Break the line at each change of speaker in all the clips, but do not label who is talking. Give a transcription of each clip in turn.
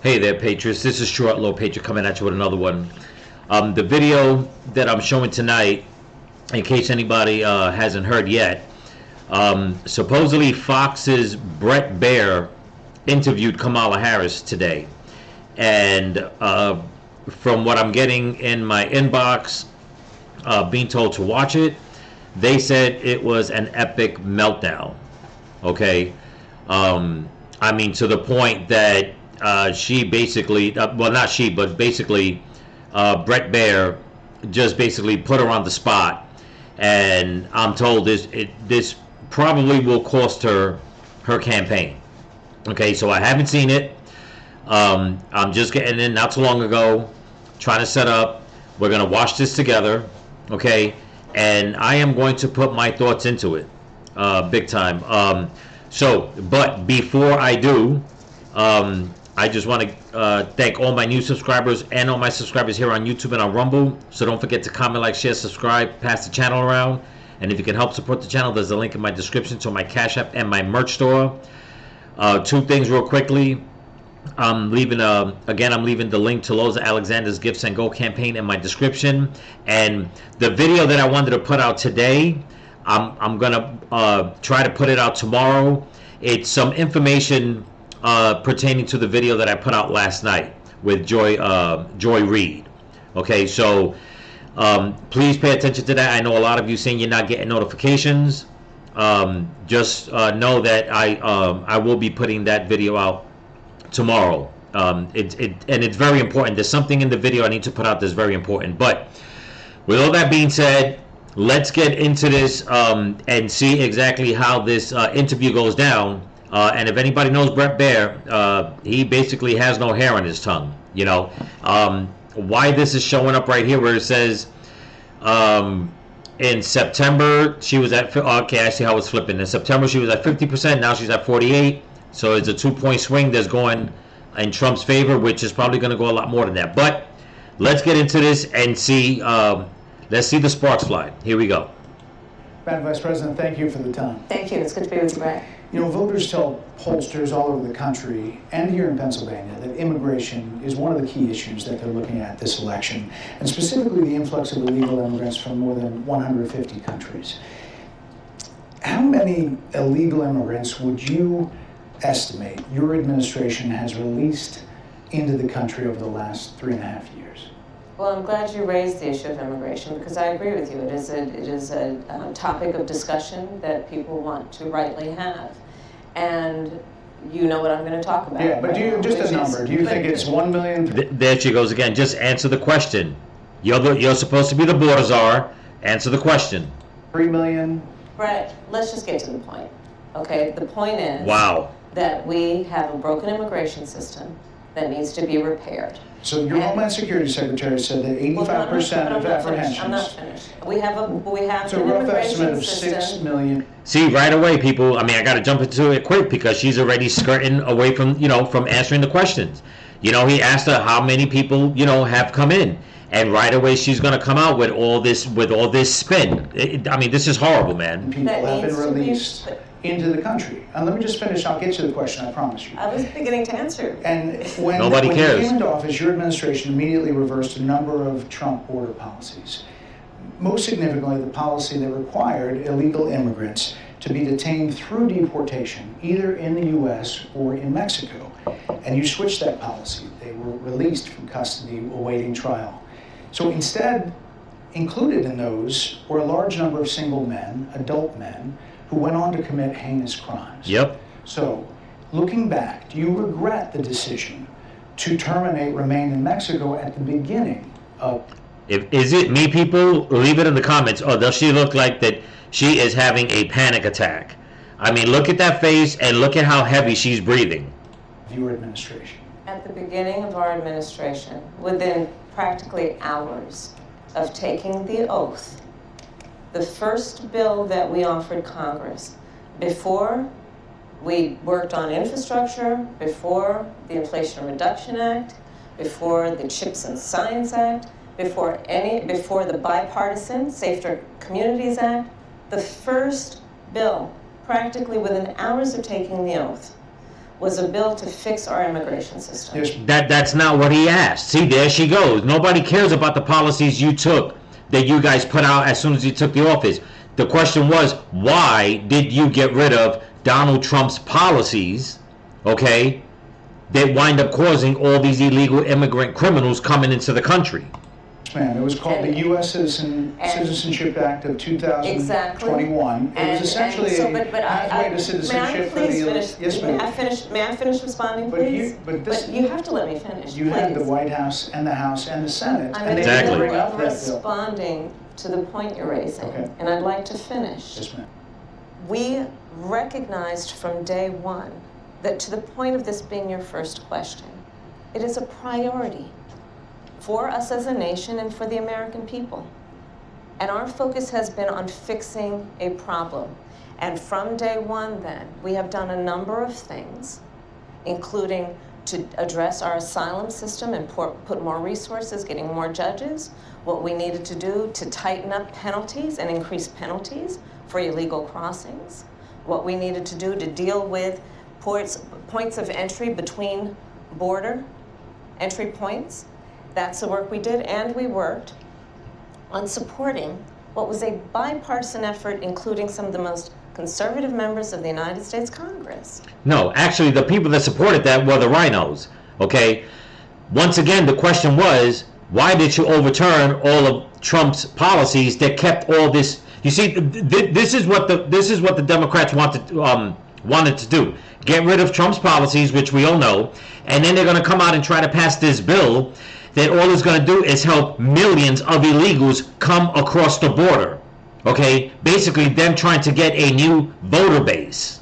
Hey there, Patriots. This is Short Low Patriot coming at you with another one. The video that I'm showing tonight, in case anybody hasn't heard yet, supposedly Fox's Brett Baier interviewed Kamala Harris today. And from what I'm getting in my inbox, being told to watch it, they said it was an epic meltdown. Okay? I mean, to the point that she basically, well, not she, but basically, Brett Baier just basically put her on the spot, and I'm told this probably will cost her campaign. Okay, so I haven't seen it. I'm just getting in not too long ago, trying to set up. We're gonna watch this together, okay? And I am going to put my thoughts into it, big time. But before I do, I just want to thank all my new subscribers and all my subscribers here on YouTube and on Rumble. So don't forget to comment, like, share, subscribe, pass the channel around. And if you can help support the channel, there's a link in my description to my Cash App and my merch store. Two things real quickly. I'm leaving the link to Loza Alexander's Gifts and Go campaign in my description. And the video that I wanted to put out today, I'm gonna try to put it out tomorrow. It's some information pertaining to the video that I put out last night with Joy Reid. Okay, so please pay attention to that. I know a lot of you saying you're not getting notifications. Just know that I will be putting that video out tomorrow. And it's very important. There's something in the video I need to put out that's very important. But with all that being said, let's get into this and see exactly how this interview goes down. And if anybody knows Brett Baier, he basically has no hair on his tongue. You know, why this is showing up right here where it says in September she was at, okay, I see how it's flipping. In September she was at 50%, now she's at 48%. So it's a 2-point swing that's going in Trump's favor, which is probably going to go a lot more than that. But let's get into this and see, let's see the sparks fly. Here we go.
Madam Vice President, thank you for the time.
Thank you. It's good to be with you, Brett.
You know, voters tell pollsters all over the country and here in Pennsylvania that immigration is one of the key issues that they're looking at this election, and specifically the influx of illegal immigrants from more than 150 countries. How many illegal immigrants would you estimate your administration has released into the country over the last 3.5 years?
Well, I'm glad you raised the issue of immigration because I agree with you. It is a topic of discussion that people want to rightly have. And you know what I'm going to talk about.
Yeah, but just a number. Do you think it's 1 million?
There she goes again. Just answer the question. You're supposed to be the border czar. Answer the question.
3 million?
Brett, let's just get to the point. Okay, the point is that we have a broken immigration system that needs to be repaired.
So your Homeland Security Secretary said that 85% of apprehensions.
I'm not finished. We have
so
an
a rough estimate of
system.
6 million.
See, right away, people. I mean, I got to jump into it quick because she's already skirting away from from answering the questions. You know, he asked her how many people have come in, and right away she's going to come out with all this spin. I mean, this is horrible, man.
People have been released into the country. And let me just finish. I'll get to the question, I promise you.
I was beginning to answer.
And when
Nobody cares.
you came into office, your administration immediately reversed a number of Trump border policies. Most significantly, the policy that required illegal immigrants to be detained through deportation, either in the U.S. or in Mexico. And you switched that policy. They were released from custody awaiting trial. So instead, included in those were a large number of single men, adult men, who went on to commit heinous crimes.
Yep.
So, looking back, do you regret the decision to remain in Mexico at the beginning of...
Is it me, people? Leave it in the comments. Or does she look like that she is having a panic attack? I mean, look at that face and look at how heavy she's breathing.
Your administration.
At the beginning of our administration, within practically hours of taking the oath, the first bill that we offered Congress, before we worked on infrastructure, before the Inflation Reduction Act, before the Chips and Science Act, before the bipartisan Safer Communities Act, the first bill, practically within hours of taking the oath, was a bill to fix our immigration system.
Yes.
That's not what he asked. See, there she goes. Nobody cares about the policies you took, that you guys put out as soon as you took the office. The question was, why did you get rid of Donald Trump's policies, okay, that wind up causing all these illegal immigrant criminals coming into the country?
Ma'am, it was called the U.S. Citizenship Act of 2021. It was essentially a pathway to citizenship for the... Yes, ma'am.
May I finish responding, please?
But
you have to let me finish,
you had the White House and the House and the Senate,
I'm
and they
Exactly.
didn't bring up that bill.
responding to the point you're raising,
Okay.
and I'd like to finish.
Yes, ma'am.
We recognized from day one that, to the point of this being your first question, it is a priority for us as a nation and for the American people. And our focus has been on fixing a problem. And from day one then, we have done a number of things, including to address our asylum system and put more resources, getting more judges, what we needed to do to tighten up penalties and increase penalties for illegal crossings, what we needed to do to deal with points of entry between border entry points. That's the work we did, and we worked on supporting what was a bipartisan effort, including some of the most conservative members of the United States Congress.
No, actually, the people that supported that were the rhinos, okay? Once again, the question was, why did you overturn all of Trump's policies that kept all this? You see, this is what the Democrats wanted to do. Get rid of Trump's policies, which we all know, and then they're going to come out and try to pass this bill that all it's going to do is help millions of illegals come across the border. Okay, basically them trying to get a new voter base.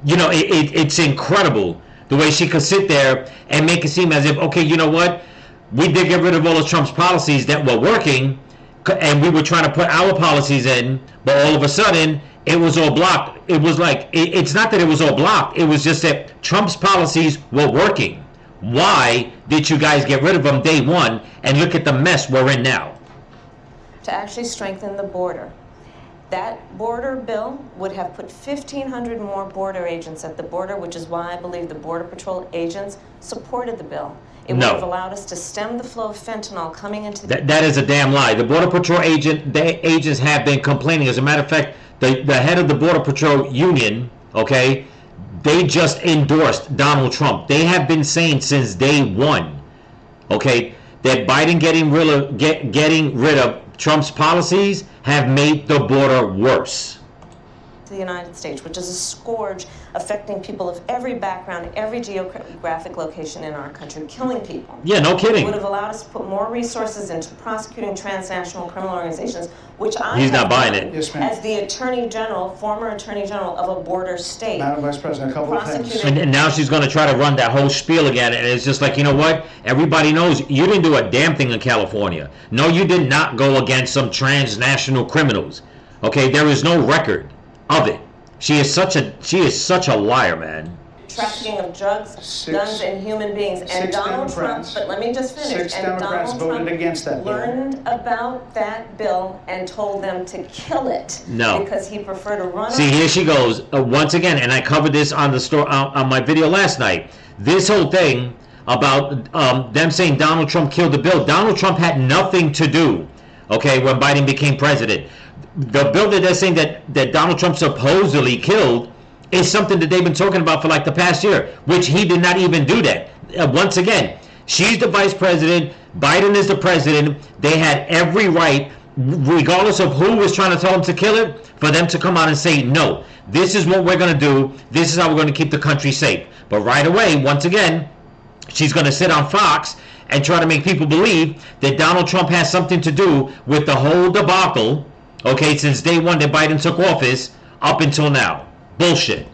You know, it's incredible the way she could sit there and make it seem as if, okay, you know what, we did get rid of all of Trump's policies that were working, and we were trying to put our policies in, but all of a sudden it was all blocked. It was like, it's not that it was all blocked, it was just that Trump's policies were working. Why did you guys get rid of them day one, and look at the mess we're in now?
To actually strengthen the border. That border bill would have put 1,500 more border agents at the border, which is why I believe the Border Patrol agents supported the bill. It would have allowed us to stem the flow of fentanyl coming into the...
That is a damn lie. The Border Patrol agents have been complaining. As a matter of fact, the head of the Border Patrol union, okay, they just endorsed Donald Trump. They have been saying since day one, okay, that Biden getting rid of Trump's policies have made the border worse.
The United States, which is a scourge affecting people of every background, every geographic location in our country, killing people.
Yeah, no kidding.
It would have allowed us to put more resources into prosecuting transnational criminal organizations, which
He's not buying it.
Yes, ma'am.
As the Attorney General, former Attorney General of a border state.
Madam Vice President, a couple of things.
And now she's going to try to run that whole spiel again, and it's just like, you know what? Everybody knows you didn't do a damn thing in California. No, you did not go against some transnational criminals. Okay, there is no record of it. She is such a liar, man.
Trafficking of drugs, guns, and human beings. And Donald Trump, but let me just finish.
Six Democrats voted against that bill.
Learned about that bill and told them to kill it.
No.
Because he preferred to run.
See, here she goes once again, and I covered this on the store on my video last night. This whole thing about them saying Donald Trump killed the bill. Donald Trump had nothing to do, okay, when Biden became president. The bill that they're saying that Donald Trump supposedly killed is something that they've been talking about for like the past year, which he did not even do that. Once again, she's the vice president, Biden is the president. They had every right, regardless of who was trying to tell them to kill it, for them to come out and say, no, this is what we're going to do. This is how we're going to keep the country safe. But right away, once again, she's going to sit on Fox and try to make people believe that Donald Trump has something to do with the whole debacle, okay, since day one that Biden took office up until now. Bullshit.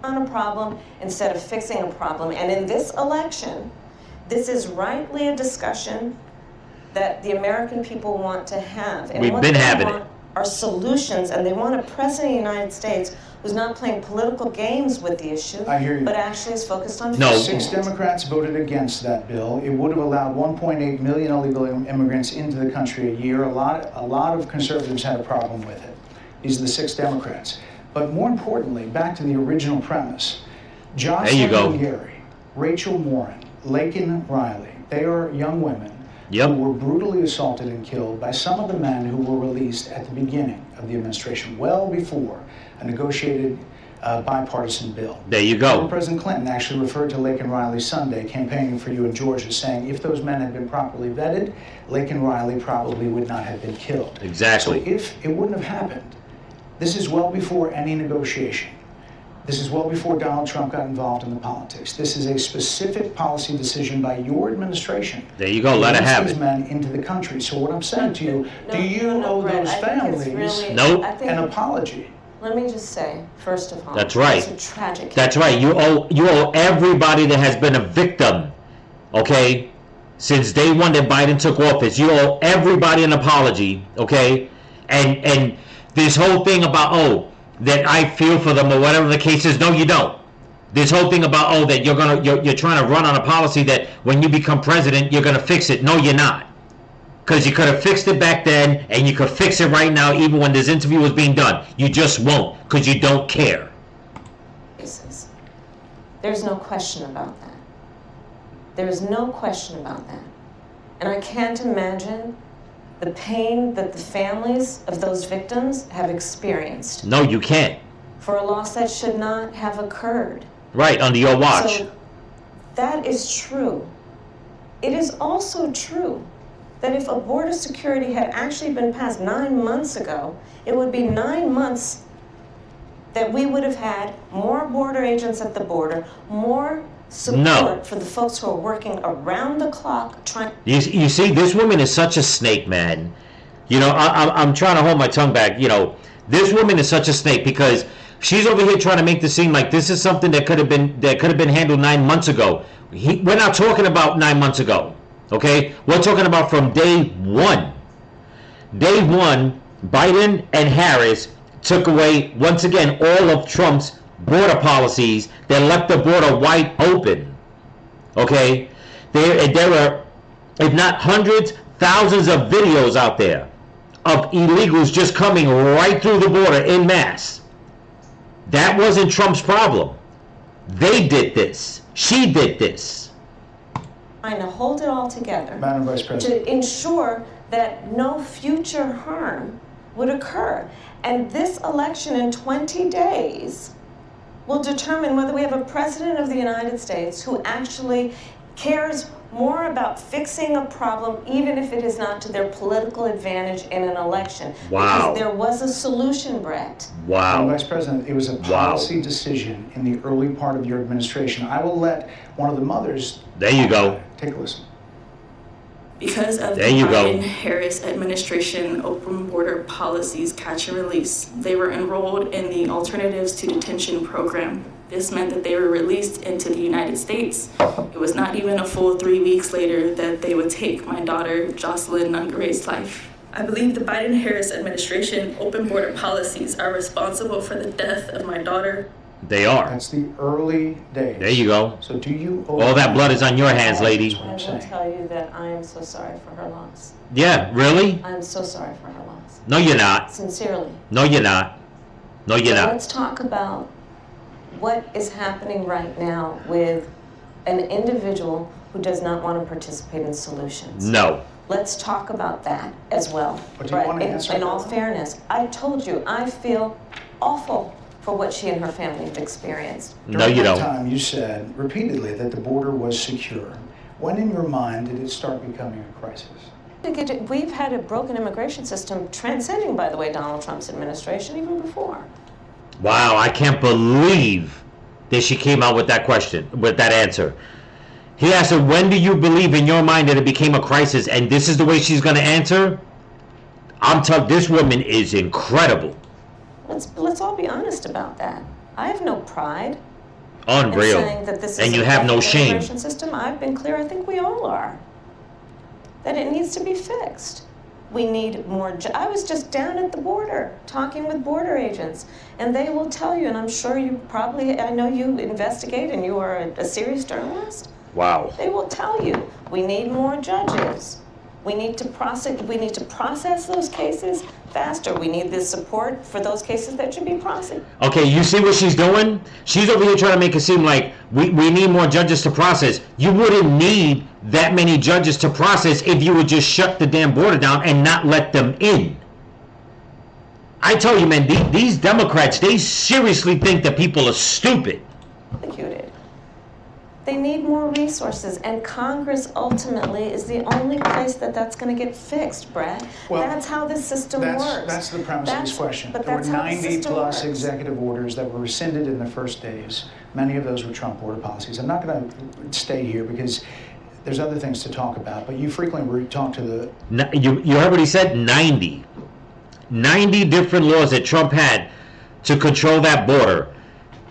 On a problem instead of fixing a problem. And in this election, this is rightly a discussion that the American people want to have. And
We've been having it.
Are solutions, and they want a president of the United States who's not playing political games with the issue,
I hear you.
but actually is focused on
No.
fixing
6
it.
Democrats voted against that bill. It would have allowed 1.8 million illegal immigrants into the country a year. A lot of conservatives had a problem with it. These are the 6 Democrats. But more importantly, back to the original premise, Jocelyn
you go.
Gary, Rachel Warren, Laken Riley, they are young women
Yep.
who were brutally assaulted and killed by some of the men who were released at the beginning of the administration, well before a negotiated bipartisan bill.
There you
Former
go.
President Clinton actually referred to Laken Riley Sunday campaigning for you in Georgia, saying if those men had been properly vetted, Laken Riley probably would not have been killed.
Exactly.
So if it wouldn't have happened, this is well before any negotiation. This is well before Donald Trump got involved in the politics. This is a specific policy decision by your administration.
There you go. Let it have
these
it.
men into the country. So what I'm saying to you,
No,
do you
no,
owe
Brett,
those
I think it's
families
really-
Nope.
I think-
an apology?
Let me just say, first of all,
That's right.
It's a tragic.
That's right. You owe everybody that has been a victim, okay, since day one that Biden took office. You owe everybody an apology, okay? And this whole thing about that I feel for them or whatever the case is, no, you don't. This whole thing about that you're trying to run on a policy that when you become president you're gonna fix it. No, you're not. Because you could have fixed it back then, and you could fix it right now, even when this interview was being done. You just won't, because you don't care.
There's no question about that. There is no question about that. And I can't imagine the pain that the families of those victims have experienced
No, you can't.
for a loss that should not have occurred.
Right, under your watch.
So that is true. It is also true that if a border security had actually been passed 9 months ago, it would be 9 months that we would have had more border agents at the border, more support
No.
for the folks who are working around the clock trying.
You see, this woman is such a snake, man. You know, I'm trying to hold my tongue back. You know, this woman is such a snake because she's over here trying to make this seem like this is something that could have been handled 9 months ago. We're not talking about 9 months ago, okay? We're talking about from day one. Day one, Biden and Harris took away, once again, all of Trump's border policies that left the border wide open, okay? There are, if not hundreds, thousands of videos out there of illegals just coming right through the border en masse. That wasn't Trump's problem. They did this. She did this.
Trying to hold it all together
Madam Vice President.
to ensure that no future harm would occur. And this election in 20 days will determine whether we have a president of the United States who actually cares more about fixing a problem, even if it is not to their political advantage in an election.
Wow.
Because there was a solution, Brett.
Madam
Wow.
Vice President, it was a policy decision in the early part of your administration. I will let one of the mothers.
There you go.
Take a listen.
Because of
There
the
you go.
Biden-Harris administration open border policies catch and release, they were enrolled in the Alternatives to Detention program. This meant that they were released into the United States. It was not even a full 3 weeks later that they would take my daughter, Jocelyn Nungare's life. I believe the Biden-Harris administration open border policies are responsible for the death of my daughter.
They are.
That's the early days.
There you go.
So do you owe
All that blood is on your hands, lady.
That's what
I
I'm
will
saying.
tell you that I am so sorry for her loss.
Yeah, really?
I'm so sorry for her loss.
No, you're not.
Sincerely.
No, you're not. No, you're
So
not.
let's talk about what is happening right now with an individual who does not want to participate in solutions.
No.
Let's talk about that as well.
But do you want to answer
in all
that?
fairness, I told you, I feel awful for what she and her family have experienced.
No, you
During that
don't.
time, you said repeatedly that the border was secure. When in your mind did it start becoming a crisis?
We've had a broken immigration system transcending, by the way, Donald Trump's administration even before.
Wow, I can't believe that she came out with that question, with that answer. He asked her, when do you believe in your mind that it became a crisis? And this is the way she's going to answer? I'm telling this woman is incredible.
Let's all be honest about that. I have no pride in
Unreal.
saying that this is
And you
a
have no
perfect
shame.
immigration system. I've been clear, I think we all are, that it needs to be fixed. We need more. I was just down at the border talking with border agents, and they will tell you, and I'm sure you probably, I know you investigate and you are a serious journalist.
Wow.
They will tell you, we need more judges. We need to process those cases faster. We need the support for those cases that should be prosecuted.
Okay, you see what she's doing? She's over here trying to make it seem like we need more judges to process. You wouldn't need that many judges to process if you would just shut the damn border down and not let them in. I tell you, man, these Democrats, they seriously think that people are stupid.
They need more resources, and Congress ultimately is the only place that's going to get fixed, Brad.
Well,
that's how this system works.
That's the premise of this question.
But
There were
that's how the
90
system
plus
works.
executive orders that were rescinded in the first days. Many of those were Trump border policies. I'm not going to stay here because there's other things to talk about, but you frequently talk to the...
You heard what he said? 90 different laws that Trump had to control that border,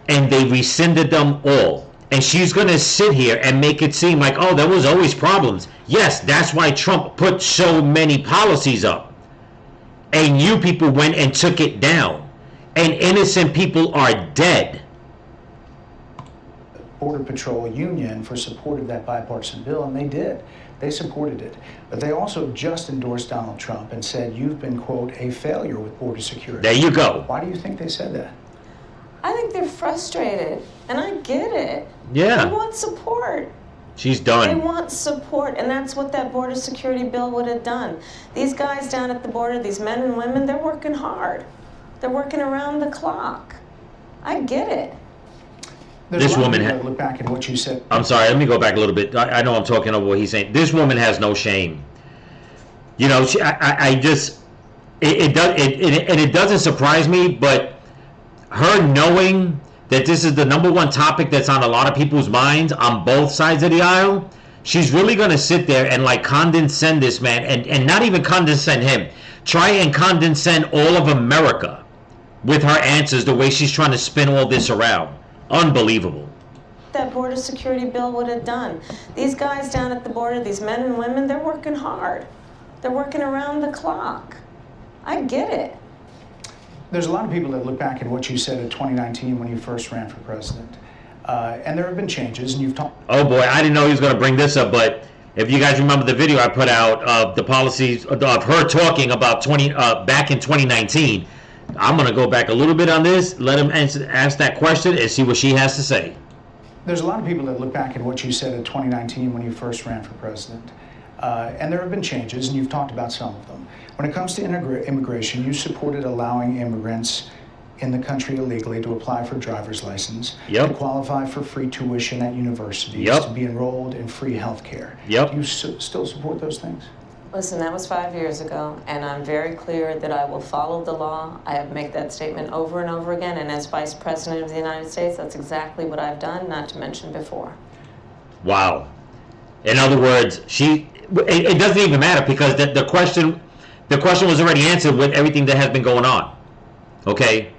and they rescinded them all. And she's going to sit here and make it seem like, oh, there was always problems. Yes, that's why Trump put so many policies up. And you people went and took it down. And innocent people are dead.
Border Patrol Union for support of that bipartisan bill, and they did. They supported it. But they also just endorsed Donald Trump and said, you've been, quote, a failure with border security.
There you go.
Why do you think they said that?
I think they're frustrated, and I get it.
Yeah.
They want support.
She's
They
done.
want support, and that's what that border security bill would have done. These guys down at the border, these men and women, they're working hard. They're working around the clock. I get it.
There's
This
a lot of
woman
people
ha-
that look back at what you said.
I'm sorry, let me go back a little bit. I know I'm talking over what he's saying. This woman has no shame. You know, it doesn't surprise me, but her knowing that this is the #1 topic that's on a lot of people's minds on both sides of the aisle, she's really going to sit there and like condescend this man, and not even condescend him. Try and condescend all of America with her answers, the way she's trying to spin all this around. Unbelievable.
That border security bill would have done. These guys down at the border, these men and women, they're working hard. They're working around the clock. I get it.
There's a lot of people that look back at what you said in 2019 when you first ran for president. And there have been changes, and you've talked...
Oh boy, I didn't know he was going to bring this up, but if you guys remember the video I put out of the policies of her talking about back in 2019, I'm going to go back a little bit on this, let him ask that question, and see what she has to say.
There's a lot of people that look back at what you said in 2019 when you first ran for president. And there have been changes, and you've talked about some of them. When it comes to immigration, you supported allowing immigrants in the country illegally to apply for a driver's license,
Yep.
to qualify for free tuition at universities,
Yep.
to be enrolled in free health care.
Yep.
Do you still support those things?
Listen, that was 5 years ago, and I'm very clear that I will follow the law. I have made that statement over and over again, and as Vice President of the United States, that's exactly what I've done, not to mention before.
Wow. In other words, it doesn't even matter, because the question was already answered with everything that has been going on. Okay?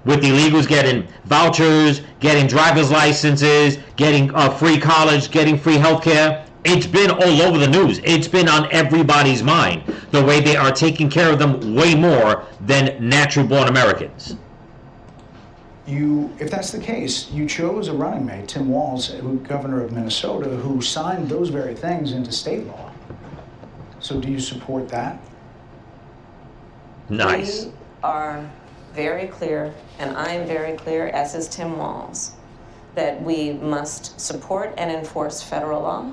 With the illegals getting vouchers, getting driver's licenses, getting free college, getting free health care. It's been all over the news. It's been on everybody's mind, the way they are taking care of them way more than natural-born Americans.
If that's the case, you chose a running mate, Tim Walz, governor of Minnesota, who signed those very things into state law. So do you support that?
Nice.
We are very clear, and I am very clear, as is Tim Walz, that we must support and enforce federal law,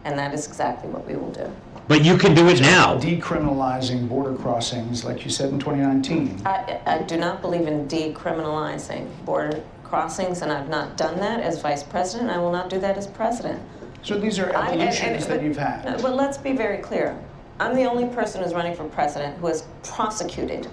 and that is exactly what we will do.
But you can do it now.
Decriminalizing border crossings, like you said in 2019.
I do not believe in decriminalizing border crossings, and I've not done that as Vice President. I will not do that as President.
So these are evolutions that you've had.
But let's be very clear. I'm the only person who's running for president who has prosecuted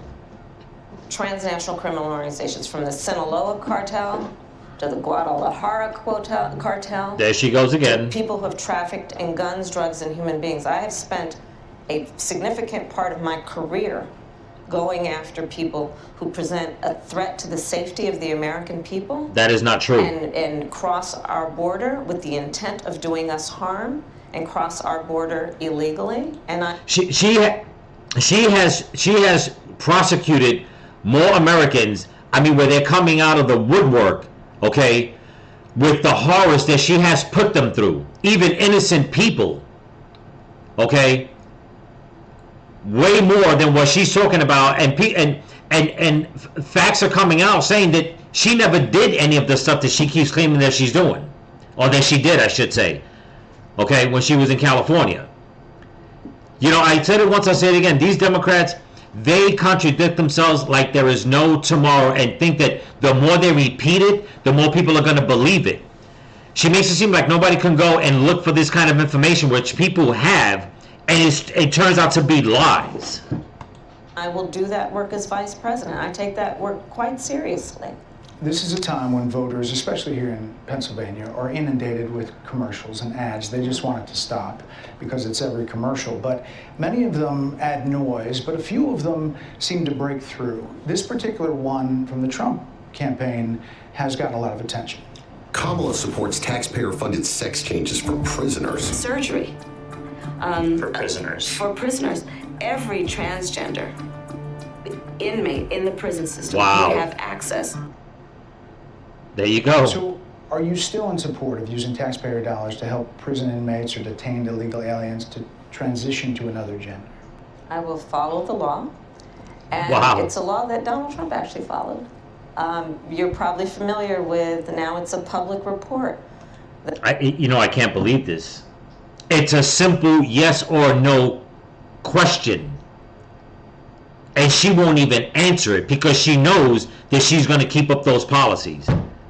transnational criminal organizations, from the Sinaloa cartel to the Guadalajara cartel.
There she goes again.
People who have trafficked in guns, drugs, and human beings. I have spent a significant part of my career going after people who present a threat to the safety of the American people.
That is not true.
And cross our border with the intent of doing us harm, and cross our border illegally. And
She has prosecuted more Americans. I mean, where they're coming out of the woodwork, okay, with the horrors that she has put them through, even innocent people. Okay, way more than what she's talking about, and facts are coming out saying that she never did any of the stuff that she keeps claiming that she's doing, or that she did, I should say. Okay, when she was in California. You know, I said it once, I say it again. These Democrats, they contradict themselves like there is no tomorrow, and think that the more they repeat it, the more people are going to believe it. She makes it seem like nobody can go and look for this kind of information, which people have, and it turns out to be lies.
I will do that work as vice president. I take that work quite seriously.
This is a time when voters, especially here in Pennsylvania, are inundated with commercials and ads. They just want it to stop because it's every commercial. But many of them add noise, but a few of them seem to break through. This particular one from the Trump campaign has gotten a lot of attention.
Kamala supports taxpayer-funded sex changes for prisoners.
Surgery.
For prisoners.
For prisoners. Every transgender inmate in the prison system
Wow.
would have access.
There you go.
So, are you still in support of using taxpayer dollars to help prison inmates or detained illegal aliens to transition to another gender?
I will follow the law. And
Wow.
it's a law that Donald Trump actually followed. You're probably familiar with, now it's a public report.
I can't believe this. It's a simple yes or no question. And she won't even answer it because she knows that she's going to keep up those policies.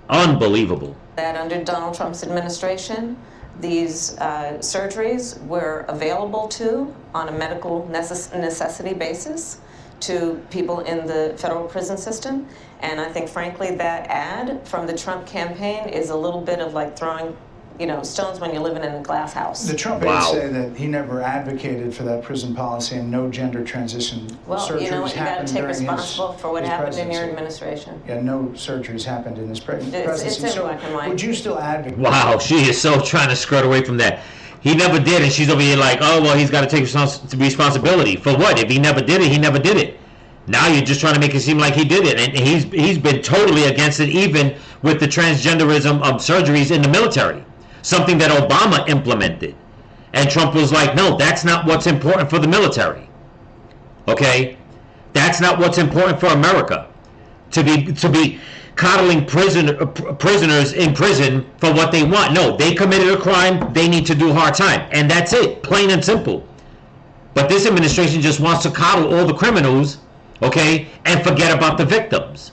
Unbelievable.
That under Donald Trump's administration, these surgeries were available on a medical necessity basis to people in the federal prison system. And I think, frankly, that ad from the Trump campaign is a little bit of like throwing, stones when you're living in a glass house.
The Trump aides say that he never advocated for that prison policy and no gender transition
Well,
surgeries
you know what, you got to
happened
take
during
responsible for what
his
happened in your
presidency.
administration.
Yeah, no surgeries happened in his presidency.
It's in
So
black and white.
would you still advocate?
Wow, she is so trying to skirt away from that. He never did, and she's over here like, oh, well, he's got to take responsibility. For what? If he never did it, he never did it. Now you're just trying to make it seem like he did it, and he's been totally against it, even with the transgenderism of surgeries in the military, something that Obama implemented, and Trump was like, no, that's not what's important for the military. Okay, that's not what's important for America, to be coddling prisoners in prison for what they want. No, they committed a crime, they need to do hard time, and that's it, plain and simple. But this administration just wants to coddle all the criminals, okay, and forget about the victims.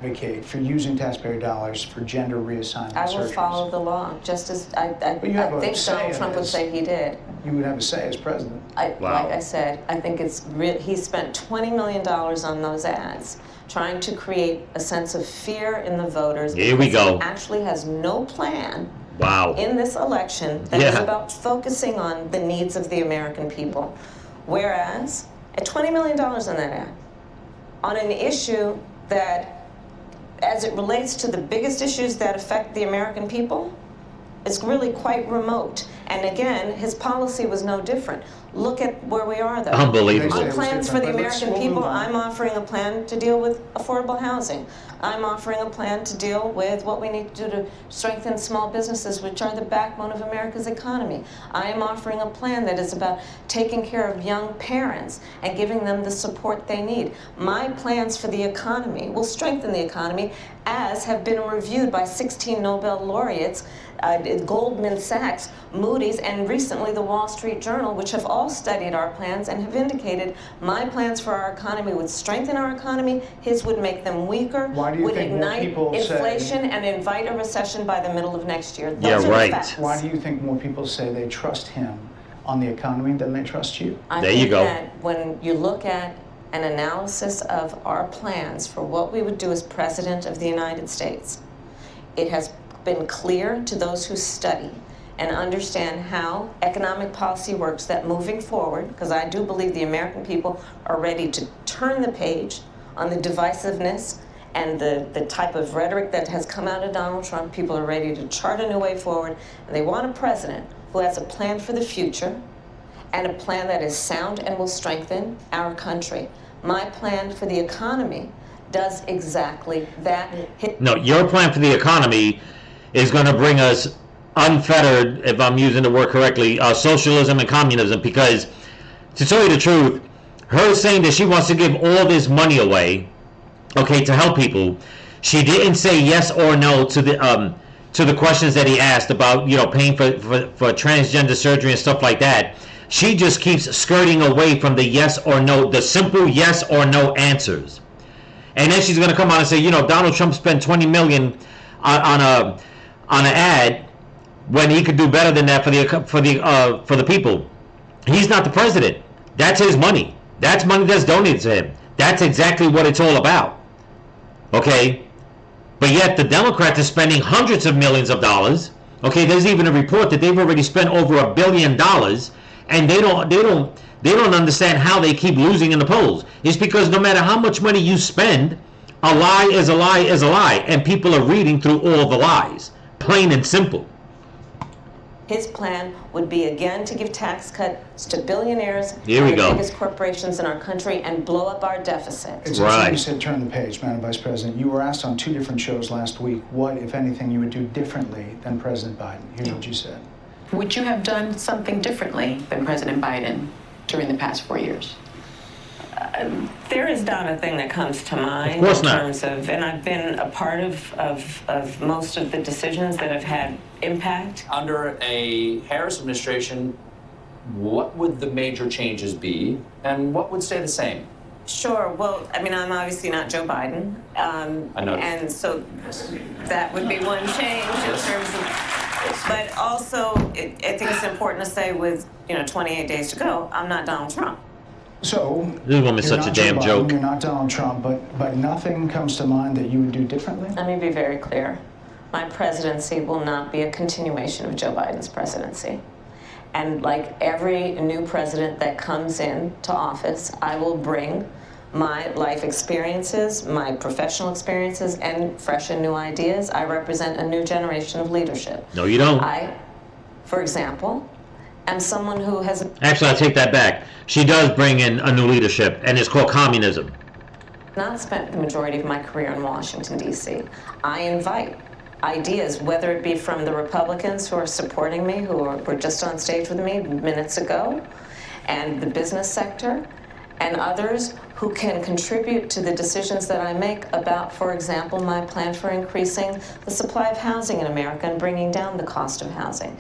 Advocate for using taxpayer dollars for gender reassignment
I will
surgeries?
follow the law, just as I
But you have a
think
say
Donald
in
Trump would
this.
say he did.
You would have a say as president.
Wow.
Like I said, I think he spent $20 million on those ads, trying to create a sense of fear in the voters.
Here we
because
go.
He actually has no plan
Wow.
in this election that is
Yeah.
about focusing on the needs of the American people. Whereas, at $20 million on that ad, on an issue that, as it relates to the biggest issues that affect the American people, it's really quite remote. And again, his policy was no different. Look at where we are, though.
Unbelievable.
They
On
say-
plans for the
But let's-
American
we'll move
people,
on.
I'm offering a plan to deal with affordable housing. I'm offering a plan to deal with what we need to do to strengthen small businesses, which are the backbone of America's economy. I am offering a plan that is about taking care of young parents and giving them the support they need. My plans for the economy will strengthen the economy, as have been reviewed by 16 Nobel laureates, Goldman Sachs, Moody's, and recently the Wall Street Journal, which have all studied our plans and have indicated my plans for our economy would strengthen our economy, his would make them weaker,
Why do you
would
think more
ignite
people say-
inflation and invite a recession by the middle of next year.
Yeah,
Those are the
right.
facts.
Why do you think more people say they trust him on the economy than they trust you?
I
There you
think
go.
that when you look at an analysis of our plans for what we would do as President of the United States, it has been clear to those who study and understand how economic policy works that moving forward, because I do believe the American people are ready to turn the page on the divisiveness and the type of rhetoric that has come out of Donald Trump. People are ready to chart a new way forward, and they want a president who has a plan for the future and a plan that is sound and will strengthen our country. My plan for the economy does exactly that.
No, your plan for the economy is going to bring us unfettered, if I'm using the word correctly, socialism and communism, because to tell you the truth, her saying that she wants to give all this money away, okay, to help people, she didn't say yes or no to the questions that he asked about, paying for transgender surgery and stuff like that. She just keeps skirting away from the yes or no, the simple yes or no answers. And then she's going to come out and say, Donald Trump spent $20 million on an ad when he could do better than that for the people. He's not the president. That's his money. That's money that's donated to him. That's exactly what it's all about. Okay? But yet the Democrats are spending hundreds of millions of dollars. Okay, there's even a report that they've already spent over $1 billion, and they don't understand how they keep losing in the polls. It's because no matter how much money you spend, a lie is a lie is a lie, and people are reading through all the lies, plain and simple.
His plan would be again to give tax cuts to billionaires
Here we
and
go.
the biggest corporations in our country and blow up our deficit.
It's
Right.
You said turn the page, Madam Vice President. You were asked on 2 different shows last week what, if anything, you would do differently than President Biden. Here's what you said.
Would you have done something differently than President Biden during the past 4 years?
There is not a thing that comes to mind
Of course
in
not.
terms of, and I've been a part of most of the decisions that have had impact.
Under a Harris administration, what would the major changes be, and what would stay the same?
Sure. Well, I mean, I'm obviously not Joe Biden,
I know.
and so that would be one change in terms of. But also, I think it's important to say, with 28 days to go, I'm not Donald Trump.
So,
This woman's
you're
such a
not Joe
damn
Biden,
joke.
You're not Donald Trump, but nothing comes to mind that you would do differently?
Let me be very clear. My presidency will not be a continuation of Joe Biden's presidency. And like every new president that comes into office, I will bring my life experiences, my professional experiences, and fresh and new ideas. I represent a new generation of leadership.
No, you don't.
I, for example, am someone who has
Actually, I take that back. She does bring in a new leadership, and it's called communism.
not spent the majority of my career in Washington, D.C. I invite ideas, whether it be from the Republicans who are supporting me, who were just on stage with me minutes ago, and the business sector, and others who can contribute to the decisions that I make about, for example, my plan for increasing the supply of housing in America and bringing down the cost of housing.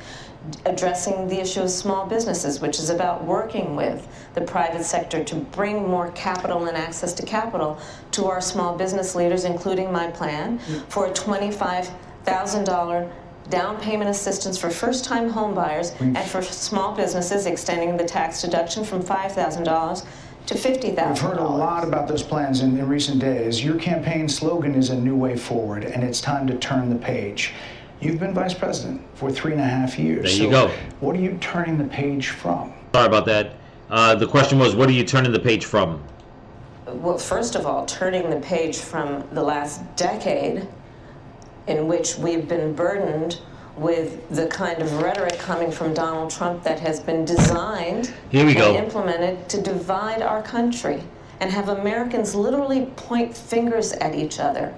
Addressing the issue of small businesses, which is about working with the private sector to bring more capital and access to capital to our small business leaders, including my plan for a $25,000 down payment assistance for first-time home buyers and for small businesses, extending the tax deduction from $5,000 to $50,000.
We've heard a lot about those plans in recent days. Your campaign slogan is a new way forward, and it's time to turn the page. You've been vice president for 3.5 years.
There you go.
What are you turning the page from?
Sorry about that. The question was, what are you turning the page from?
Well, first of all, turning the page from the last decade in which we've been burdened with the kind of rhetoric coming from Donald Trump that has been designed
Here we go.
and implemented to divide our country and have Americans literally point fingers at each other.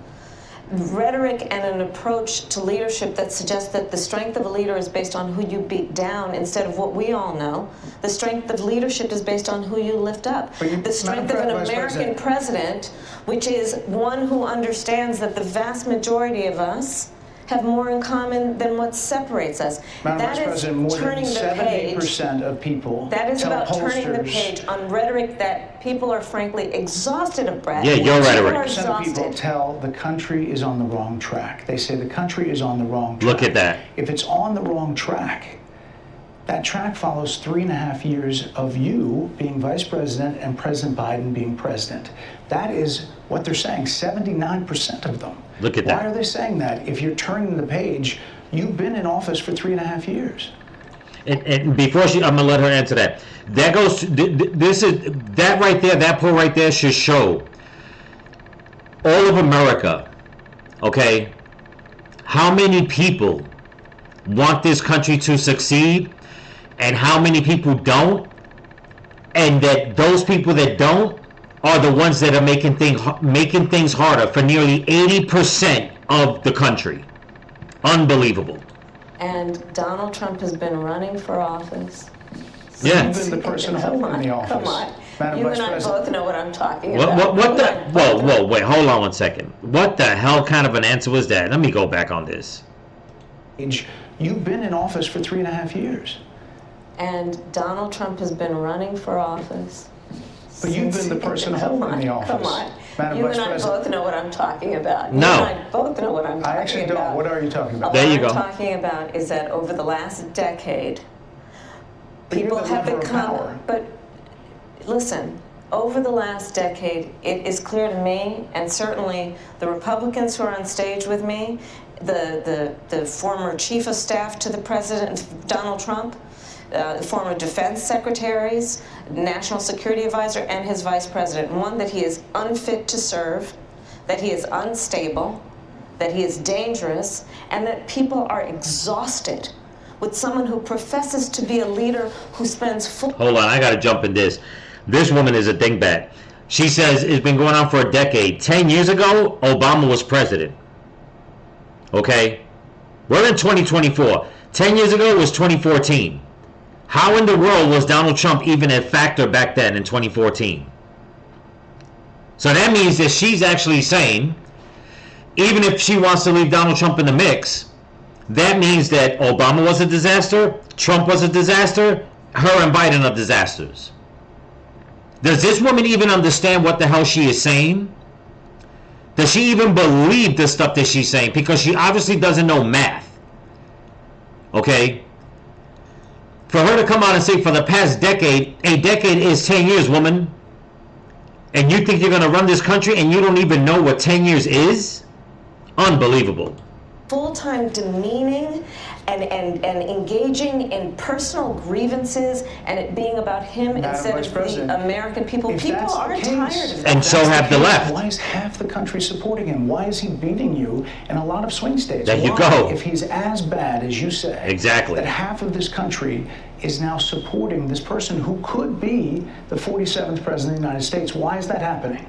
Rhetoric and an approach to leadership that suggests that the strength of a leader is based on who you beat down instead of what we all know. The strength of leadership is based on who you lift up. The strength of an American president, which is one who understands that the vast majority of us have more in common than what separates us.
Madam Vice President, more than
turning the page.
70% of people
That is
tell
about turning the
pollsters-
page on rhetoric that people are frankly exhausted of, Brad.
Yeah, your
People
rhetoric.
are
70% of people
exhausted.
tell the country is on the wrong track. They say the country is on the wrong track.
Look at that.
If it's on the wrong track, that track follows 3.5 years of you being vice president and President Biden being president. That is what they're saying, 79% of them.
Look at that.
Why are they saying that? If you're turning the page, you've been in office for 3.5 years.
And before I'm gonna let her answer that. That goes. This is that right there. That poll right there should show all of America. Okay, how many people want this country to succeed, and how many people don't, and that those people that don't are the ones that are making things harder for nearly 80% of the country. Unbelievable.
And Donald Trump has been running for office.
Yeah.
You've been the person holding the office.
Come on.
Madam
You
Vice
and I
President.
both know what I'm talking about.
What the? Whoa, wait, hold on one second. What the hell kind of an answer was that? Let me go back on this.
You've been in office for 3.5 years.
And Donald Trump has been running for office.
But you've been the person holding the office.
Come on.
Madam
You
Vice
and I
President.
both know what I'm talking about.
No.
You and I both know what I'm talking about.
I actually don't. What are you talking about?
There you
What
go.
I'm talking about is that over the last decade,
But you're
people
the
have
lever of
become.
power.
But listen, over the last decade, it is clear to me, and certainly the Republicans who are on stage with me, the former chief of staff to the president, Donald Trump, former defense secretaries, national security advisor, and his vice president. One, that he is unfit to serve, that he is unstable, that he is dangerous, and that people are exhausted with someone who professes to be a leader who spends full.
Hold on, I gotta jump in this. This woman is a dingbat. She says it's been going on for a decade. 10 years ago, Obama was president. Okay? We're in 2024. 10 years ago was 2014. How in the world was Donald Trump even a factor back then in 2014? So that means that she's actually saying, even if she wants to leave Donald Trump in the mix, that means that Obama was a disaster, Trump was a disaster, her and Biden are disasters. Does this woman even understand what the hell she is saying? Does she even believe the stuff that she's saying? Because she obviously doesn't know math. Okay? For her to come out and say for the past decade, a decade is 10 years, woman. And you think you're going to run this country and you don't even know what 10 years is? Unbelievable.
Full-time demeaning and engaging in personal grievances and it being about him
Madam
instead
Vice
of
President,
the American people.
if
People
that's the
are
case,
tired of that.
And so have the left.
Why is half the country supporting him? Why is he beating you in a lot of swing states?
There you
Why,
go.
if he's as bad as you say,
Exactly.
that half of this country is now supporting this person who could be the 47th president of the United States. Why is that happening?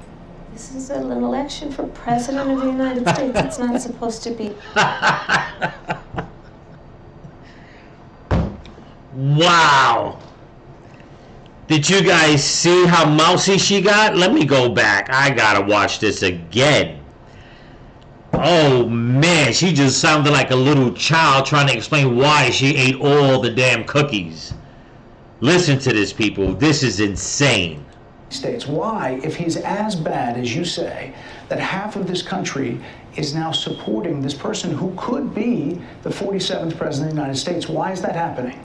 This is an election for president of the United States. It's not supposed to be.
Wow. Did you guys see how mousy she got? Let me go back. I gotta watch this again. Oh man, she just sounded like a little child trying to explain why she ate all the damn cookies. Listen to this, people. This is insane.
States. Why, if he's as bad as you say, that half of this country is now supporting this person who could be the 47th president of the United States? Why is that happening?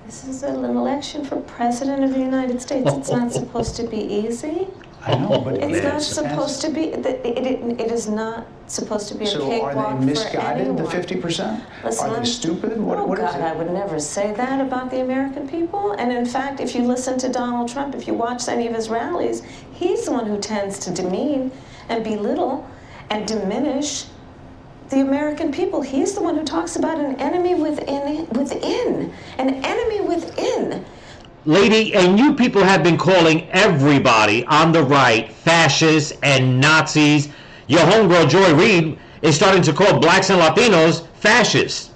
This is an election for president of the United States. It's not supposed to be easy.
I know, but
It's not supposed to be. It is not supposed to be a
So
cakewalk
are they misguided, the
for anyone.
50%?
Listen,
Are they stupid? What is
God,
it?
I would never say that about the American people. And in fact, if you listen to Donald Trump, if you watch any of his rallies, he's the one who tends to demean and belittle and diminish the American people. He's the one who talks about an enemy within, an enemy within.
Lady, and you people have been calling everybody on the right fascists and Nazis. Your homegirl Joy Reid is starting to call blacks and Latinos fascists.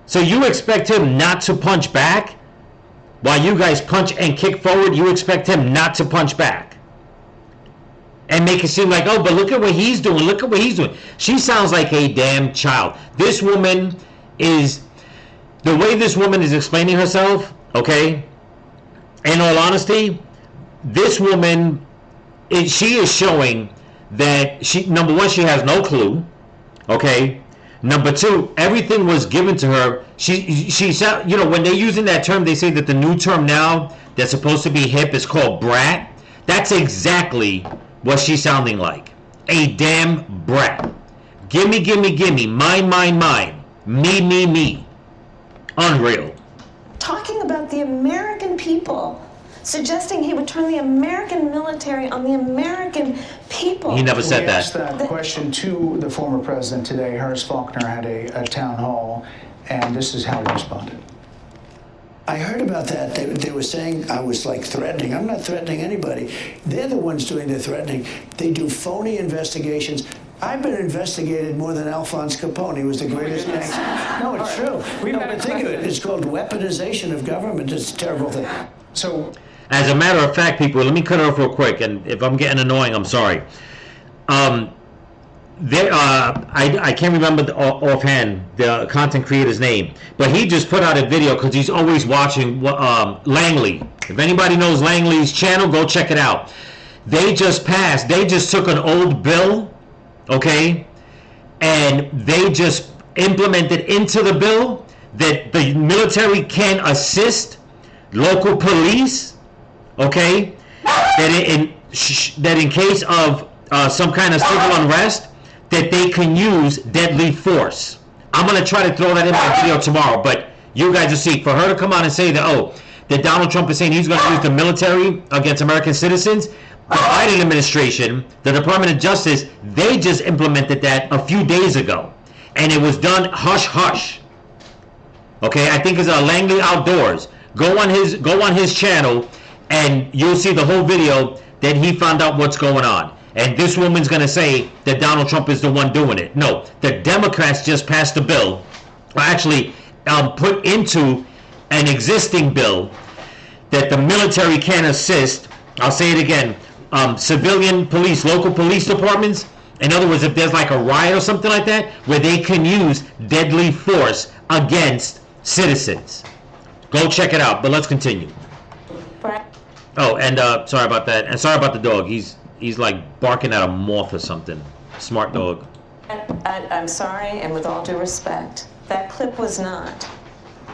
So you expect him not to punch back? While you guys punch and kick forward, you expect him not to punch back? And make it seem like, oh, but look at what he's doing. Look at what he's doing. She sounds like a damn child. This woman is... The way this woman is explaining herself, okay, in all honesty, this woman, she is showing that she, number one, she has no clue, okay. Number two, everything was given to her. She you know, when they're using that term, they say that the new term now that's supposed to be hip is called brat. That's exactly what she's sounding like. A damn brat. Gimme, gimme, gimme. Mine, mine, mine. Me, me, me. Unreal.
Talking about the American people, suggesting he would turn the American military on the American people.
He never said
We
that.
asked that question to the former president today. Harris Faulkner had a town hall, and this is how he responded.
I heard about that. They were saying I was like threatening. I'm not threatening anybody. They're the ones doing the threatening. They do phony investigations. I've been investigated more than Alphonse Capone. He was the greatest gangster. No, it's true. No, but think of it. It's called weaponization of government. It's a terrible thing.
So,
as a matter of fact, people, let me cut it off real quick, and if I'm getting annoying, I'm sorry. I can't remember offhand the content creator's name, but he just put out a video because he's always watching Langley. If anybody knows Langley's channel, go check it out. They just took an old bill, okay, and they just implemented into the bill that the military can assist local police, okay, that in case of some kind of civil unrest, that they can use deadly force. I'm going to try to throw that in my video tomorrow, but you guys will see. For her to come out and say that, that Donald Trump is saying he's going to use the military against American citizens, the Biden administration, the Department of Justice, they just implemented that a few days ago. And it was done hush-hush. Okay, I think it's Langley Outdoors. Go on his channel, and you'll see the whole video that he found out what's going on. And this woman's going to say that Donald Trump is the one doing it. No, the Democrats just passed a bill, or actually put into an existing bill, that the military can assist, I'll say it again, civilian police, local police departments. In other words, if there's like a riot or something like that, where they can use deadly force against citizens. Go check it out, but let's continue. Oh, and sorry about that. And sorry about the dog. He's like barking at a moth or something. Smart dog.
I'm sorry, and with all due respect, that clip was not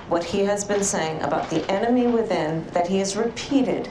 what he has been saying about the enemy within that he has repeated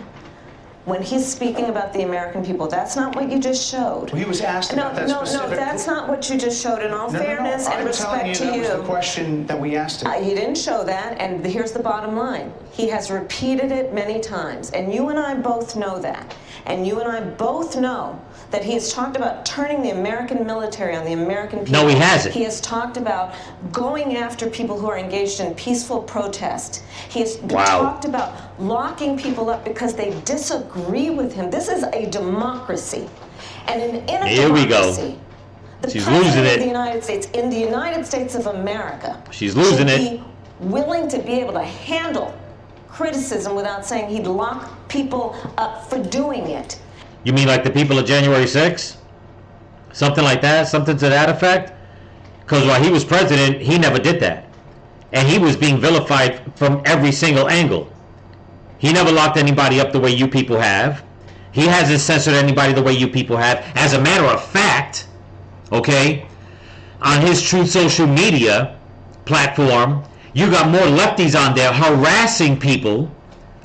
when he's speaking about the American people. That's not what you just showed.
Well, he was asked about that specific...
No, that's not what you just showed. In all fairness and respect to you...
I'm telling you, that was the question that we asked him.
He didn't show that, and here's the bottom line. He has repeated it many times, and you and I both know that. And you and I both know that he has talked about turning the American military on the American people.
No, he hasn't.
He has talked about going after people who are engaged in peaceful protest. He has talked about locking people up because they disagree with him. This is a democracy. And in a
Here
democracy,
we go.
the
She's
President
losing it.
of the United States, in the United States of America,
She's losing
should
it.
be willing to be able to handle criticism without saying he'd lock people up for doing it.
You mean like the people of January 6th? Something like that? Something to that effect? Because while he was president, he never did that. And he was being vilified from every single angle. He never locked anybody up the way you people have. He hasn't censored anybody the way you people have. As a matter of fact, okay, on his Truth Social Media platform, you got more lefties on there harassing people,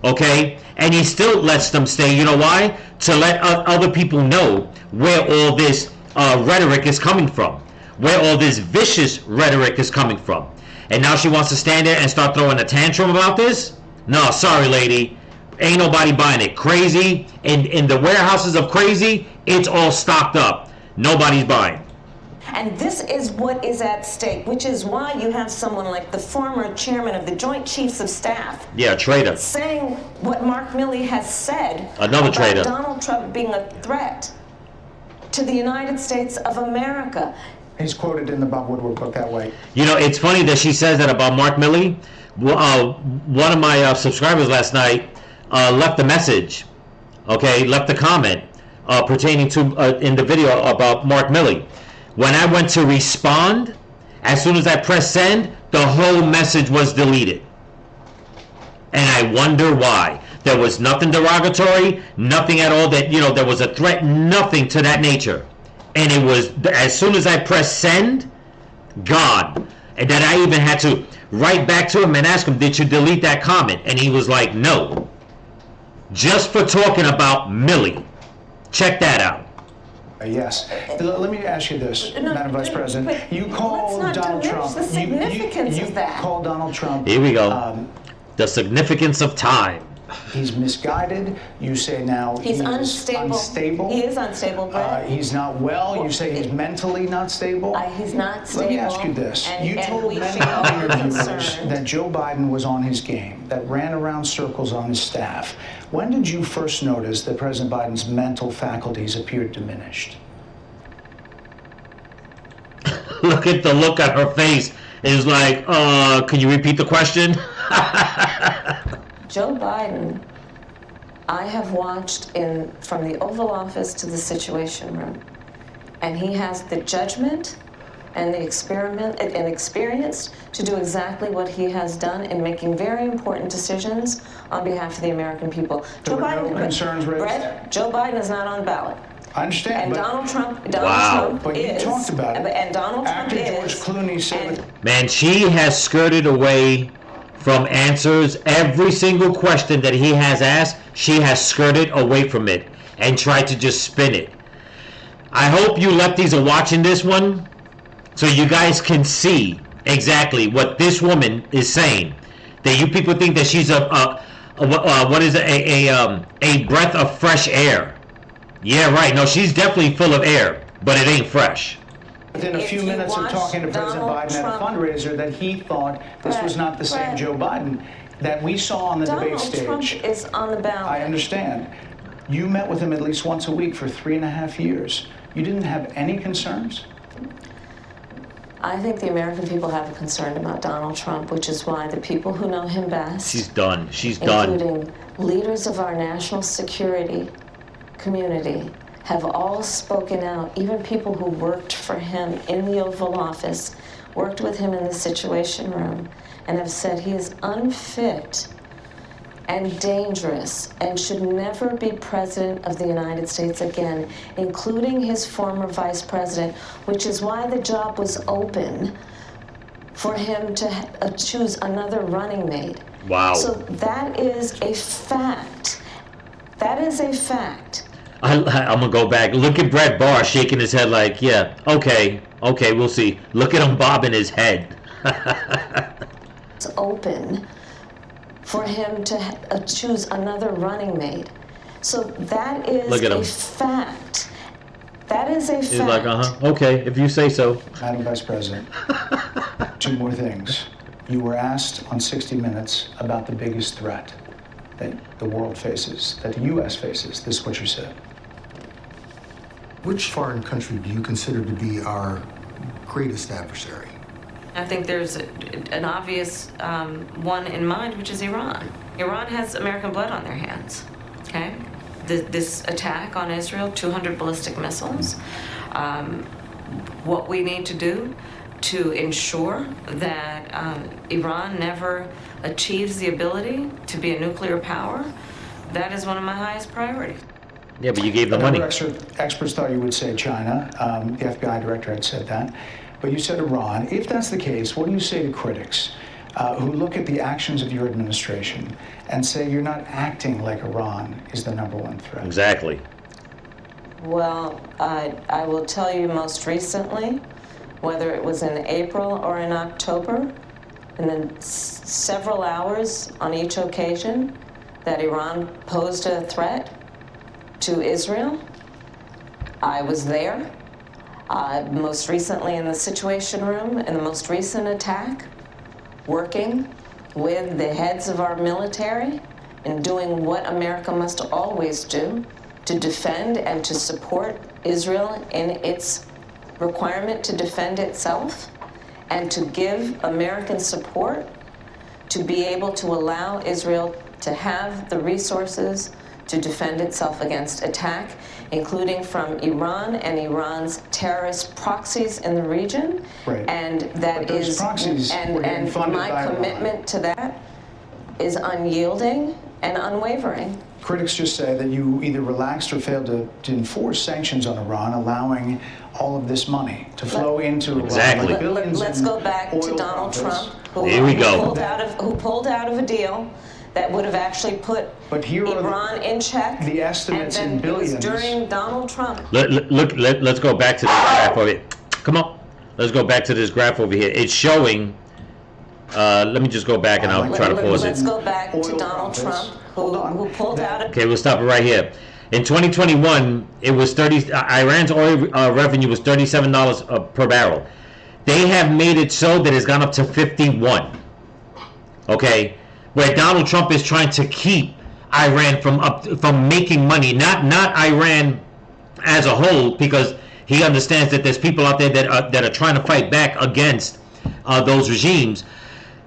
okay, and he still lets them stay. You know why? To let other people know where all this rhetoric is coming from, where all this vicious rhetoric is coming from. And now she wants to stand there and start throwing a tantrum about this? No, sorry, lady. Ain't nobody buying it. Crazy, in the warehouses of crazy, it's all stocked up. Nobody's buying.
And this is what is at stake, which is why you have someone like the former chairman of the Joint Chiefs of Staff.
Yeah, traitor.
Saying what Mark Milley has said
Another
about
traitor.
Donald Trump being a threat to the United States of America.
He's quoted in the Bob Woodward book that way.
You know, it's funny that she says that about Mark Milley. One of my subscribers last night left a message, okay, left a comment pertaining to in the video about Mark Milley. When I went to respond, as soon as I pressed send, the whole message was deleted. And I wonder why. There was nothing derogatory, nothing at all that, you know, there was a threat, nothing to that nature. And it was, as soon as I pressed send, gone. And then I even had to write back to him and ask him, did you delete that comment? And he was like, no. Just for talking about Milley. Check that out.
Yes. Let me ask you this, Madam Vice President. You call Donald Trump.
The significance of that.
You call Donald Trump.
Here we go. The significance of time.
He's misguided. You say now
he's unstable. He is unstable, Brett.
He's not well. You say he's mentally not stable.
He's not stable.
Let me ask you this. You told many interviewers that Joe Biden was on his game, that ran around circles on his staff. When did you first notice that President Biden's mental faculties appeared diminished?
look at the look on her face. It's like, can you repeat the question?
Joe Biden, I have watched from the Oval Office to the Situation Room, and he has the judgment and the experience to do exactly what he has done in making very important decisions on behalf of the American people.
There were no concerns raised?
Brett, Joe Biden is not on the ballot.
I understand.
And
but
Donald Trump
But you
is.
talked about it.
And Donald Trump
After
is.
George Clooney said
Man, she has skirted away from answers. Every single question that he has asked, she has skirted away from it and tried to just spin it. I hope you lefties are watching this one so you guys can see exactly what this woman is saying. That you people think that she's a breath of fresh air. Yeah, right. No, she's definitely full of air, but it ain't fresh.
within a few minutes of talking to President Biden at a fundraiser that he thought this was not the same Joe Biden that we saw on the debate stage.
Donald Trump is on the ballot.
I understand. You met with him at least once a week for 3.5 years. You didn't have any concerns?
I think the American people have a concern about Donald Trump, which is why the people who know him best,
She's done. She's done.
including leaders of our national security community, have all spoken out. Even people who worked for him in the Oval Office, worked with him in the Situation Room, and have said he is unfit and dangerous and should never be president of the United States again, including his former vice president, which is why the job was open for him to choose another running mate.
Wow.
So that is a fact. That is a fact.
I'm gonna go back. Look at Brett Barr shaking his head like, yeah, okay, we'll see. Look at him bobbing his head.
It's open for him to choose another running mate. So that is
Look at him.
a fact. That is a fact.
He's like, okay, if you say so.
Madam Vice President, two more things. You were asked on 60 Minutes about the biggest threat that the world faces, that the U.S. faces. This is what you said.
Which foreign country do you consider to be our greatest adversary?
I think there's an obvious one in mind, which is Iran. Iran has American blood on their hands, okay? This attack on Israel, 200 ballistic missiles. What we need to do to ensure that Iran never achieves the ability to be a nuclear power, that is one of my highest priorities.
Yeah, but you gave the money.
Experts thought you would say China. The FBI director had said that. But you said Iran. If that's the case, what do you say to critics who look at the actions of your administration and say you're not acting like Iran is the #1 threat?
Exactly.
Well, I will tell you most recently, whether it was in April or in October, and then several hours on each occasion that Iran posed a threat to Israel, I was there. Most recently in the Situation Room, in the most recent attack, working with the heads of our military and doing what America must always do to defend and to support Israel in its requirement to defend itself and to give American support to be able to allow Israel to have the resources to defend itself against attack, including from Iran and Iran's terrorist proxies in the region.
Right.
And that
But those
is,
proxies were getting
and
funded
my
by Iran.
commitment to that is unyielding and unwavering.
Critics just say that you either relaxed or failed to enforce sanctions on Iran, allowing all of this money to flow into Iran.
Exactly.
Like billions
Let's
in
go back to
oil
Donald
profits.
Trump,
Here we go.
who pulled out of a deal that would have actually put
But here are
Iran in check.
the estimates
and
in
then
billions.
It was during Donald Trump.
Let's go back to this graph over here. Come on. Let's go back to this graph over here. It's showing, let me just go back and I'll try to pause
Let's
it.
go back to Donald Trump, who pulled out of...
Okay, we'll stop it right here. In 2021, it was Iran's oil revenue was $37 per barrel. They have made it so that it's gone up to 51. Okay? Where Donald Trump is trying to keep Iran from making money, not Iran as a whole, because He understands that there's people out there that are trying to fight back against those regimes.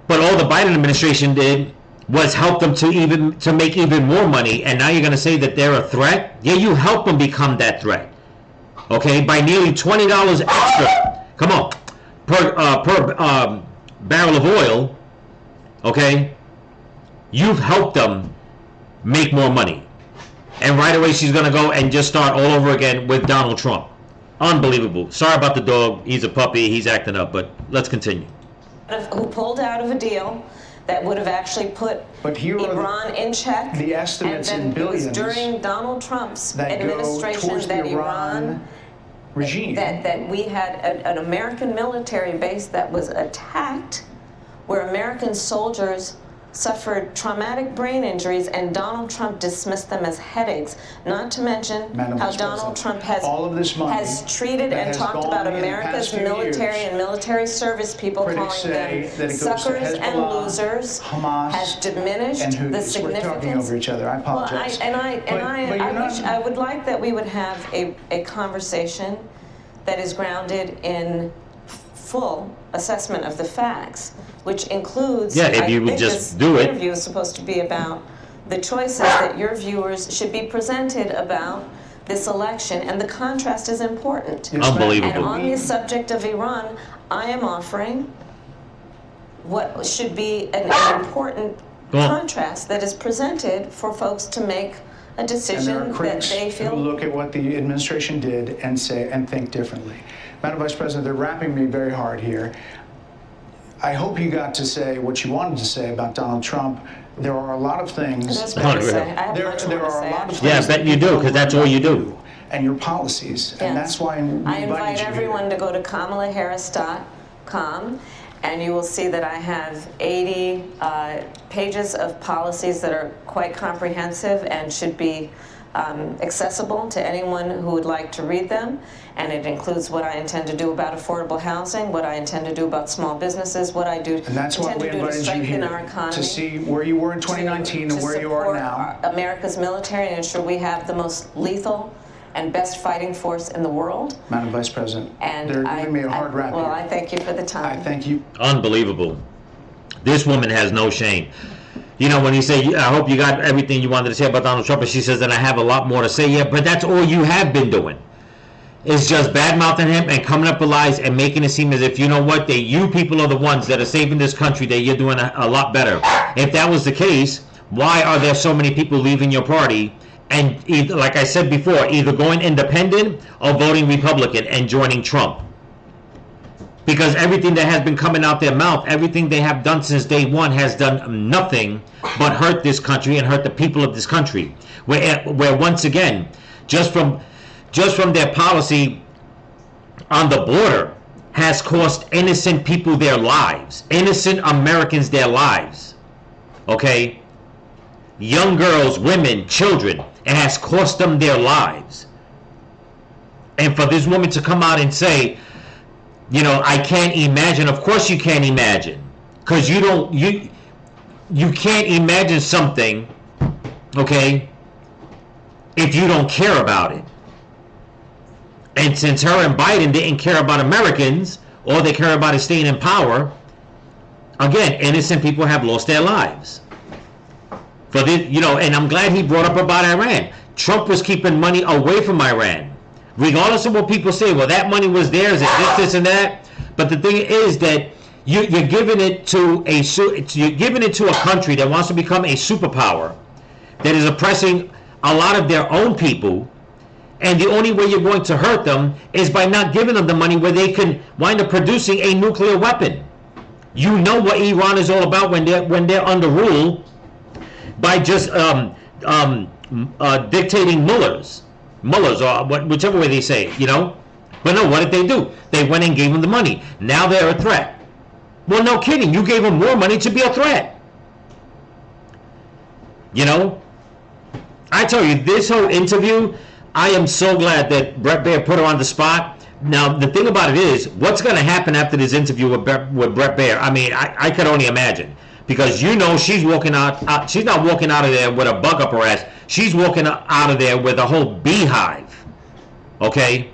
But all the Biden administration did was help them to make even more money. And now you're going to say that they're a threat? Yeah, you help them become that threat. Okay, by nearly $20 extra. Come on, per barrel of oil. Okay, you've helped them make more money. And right away she's going to go and just start all over again with Donald Trump. Unbelievable. Sorry about the dog. He's a puppy. He's acting up. But let's continue.
Who pulled out of a deal that would have actually put Iran in check.
The estimates in billions.
And then it was during Donald Trump's
that
administration that Iran
regime.
That we had an American military base that was attacked, where American soldiers suffered traumatic brain injuries, and Donald Trump dismissed them as headaches. Not to mention how Donald Trump has treated and talked about America's military and military service people, calling them suckers and losers, has diminished the significance.
We're talking over each other. I apologize.
I would like that we would have a conversation that is grounded in full assessment of the facts, which includes,
if you would just do it.
This interview is supposed to be about the choices that your viewers should be presented about this election, and the contrast is important.
Unbelievable.
And on the subject of Iran, I am offering what should be an important contrast that is presented for folks to make a decision that they feel.
Who look at what the administration did and say and think differently. Madam Vice President, they're wrapping me very hard here. I hope you got to say what you wanted to say about Donald Trump. There are a lot of things.
There are a
lot of things.
Yeah, I bet you do, because that's all you do.
And your policies, and that's why
I invite everyone to go to KamalaHarris.com, and you will see that I have 80 pages of policies that are quite comprehensive and should be accessible to anyone who would like to read them. And it includes what I intend to do about affordable housing, what I intend to do about small businesses, what I do
and that's why we invited you here, to see where you were in 2019 and where you are now.
America's military and ensure we have the most lethal and best fighting force in the world.
Madam Vice President, they're giving me a hard rap here.
Well, I thank you for the time.
I thank you.
Unbelievable. This woman has no shame. You know, when you say, I hope you got everything you wanted to say about Donald Trump, and she says, and I have a lot more to say. Yeah, but that's all you have been doing. It's just bad-mouthing him and coming up with lies and making it seem as if, you know what, you people are the ones that are saving this country, that you're doing a lot better. If that was the case, why are there so many people leaving your party and, either, like I said before, either going independent or voting Republican and joining Trump? Because everything that has been coming out their mouth, everything they have done since day one has done nothing but hurt this country and hurt the people of this country. Where once again, just from their policy on the border has cost innocent people their lives, innocent Americans their lives. Okay? Young girls, women, children, it has cost them their lives. And for this woman to come out and say, you know, I can't imagine. Of course you can't imagine, because you can't imagine something, okay, if you don't care about it. And since her and Biden didn't care about Americans, all they care about is staying in power, again, innocent people have lost their lives. For this, you know, and I'm glad he brought up about Iran. Trump was keeping money away from Iran. Regardless of what people say, well, that money was theirs, it's this, and that. But the thing is that you're giving it to a country that wants to become a superpower, that is oppressing a lot of their own people, and the only way you're going to hurt them is by not giving them the money where they can wind up producing a nuclear weapon. You know what Iran is all about when they're under rule by just dictating mullahs, or whichever way they say it, you know. But no, what did they do? They went and gave them the money. Now they're a threat. Well, no kidding. You gave them more money to be a threat. You know? I tell you, this whole interview, I am so glad that Bret Baier put her on the spot. Now, the thing about it is, what's going to happen after this interview with Bret Baier? I mean, I could only imagine. Because you know she's walking out, she's not walking out of there with a bug up her ass. She's walking out of there with a whole beehive. Okay?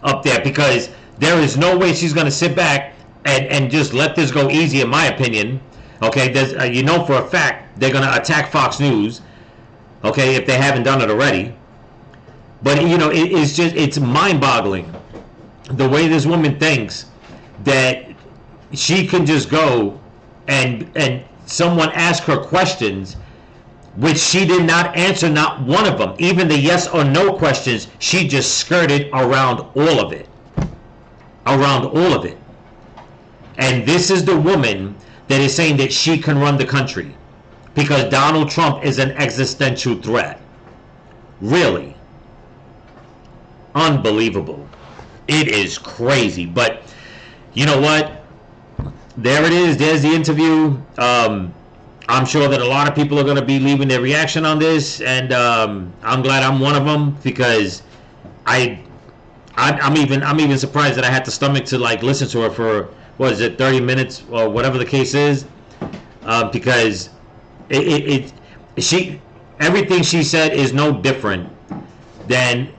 up there, because there is no way she's going to sit back and just let this go easy, in my opinion. Okay, there's, you know for a fact they're going to attack Fox News, okay, if they haven't done it already. But, you know, it's mind-boggling the way this woman thinks that she can just go and someone ask her questions which she did not answer, not one of them. Even the yes or no questions, she just skirted around all of it. Around all of it. And this is the woman that is saying that she can run the country because Donald Trump is an existential threat. Really. Unbelievable. It is crazy. But you know what? There it is. There's the interview. I'm sure that a lot of people are going to be leaving their reaction on this, and I'm glad I'm one of them, because I'm even surprised that I had the stomach to like listen to her for, what is it, 30 minutes or whatever the case is, because everything she said is no different than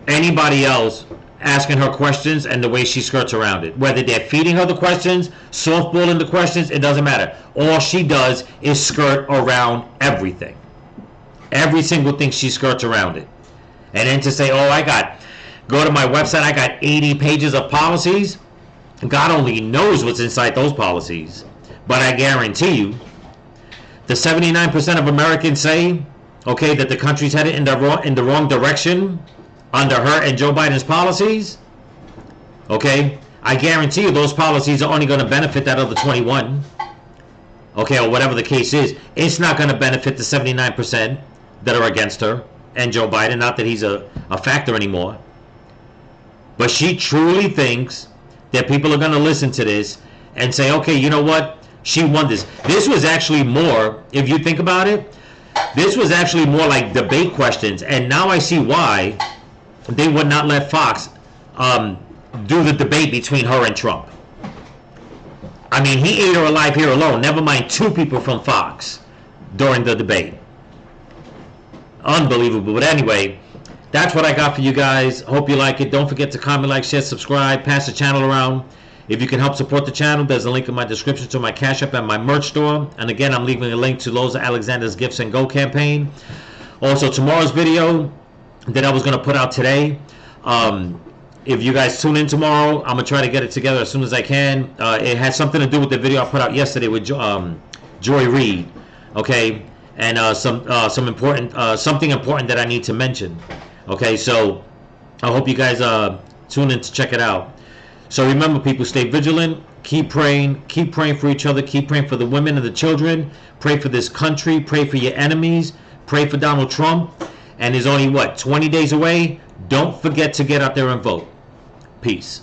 anybody else asking her questions and the way she skirts around it. Whether they're feeding her the questions, softballing the questions, it doesn't matter. All she does is skirt around everything. Every single thing she skirts around it. And then to say, oh, go to my website, I got 80 pages of policies. God only knows what's inside those policies. But I guarantee you, the 79% of Americans say, okay, that the country's headed in the wrong direction under her and Joe Biden's policies. Okay, I guarantee you those policies are only going to benefit that other 21. Okay, or whatever the case is. It's not going to benefit the 79% that are against her and Joe Biden. Not that he's a factor anymore. But she truly thinks that people are going to listen to this and say, okay, you know what? She won this. This was actually more, if you think about it, this was actually more like debate questions. And now I see why they would not let Fox do the debate between her and Trump. I mean, he ate her alive here alone. Never mind 2 people from Fox during the debate. Unbelievable. But anyway, that's what I got for you guys. Hope you like it. Don't forget to comment, like, share, subscribe, pass the channel around. If you can help support the channel, there's a link in my description to my Cash App and my merch store. And again, I'm leaving a link to Loza Alexander's Gifts and Go campaign. Also, tomorrow's video that I was going to put out today, if you guys tune in tomorrow, I'm going to try to get it together as soon as I can. It has something to do with the video I put out yesterday with Joy Reid, okay, and something important that I need to mention. Okay, so I hope you guys tune in to check it out. So remember, people, stay vigilant, keep praying for each other, keep praying for the women and the children, pray for this country, pray for your enemies, pray for Donald Trump. And there's only, 20 days away? Don't forget to get out there and vote. Peace.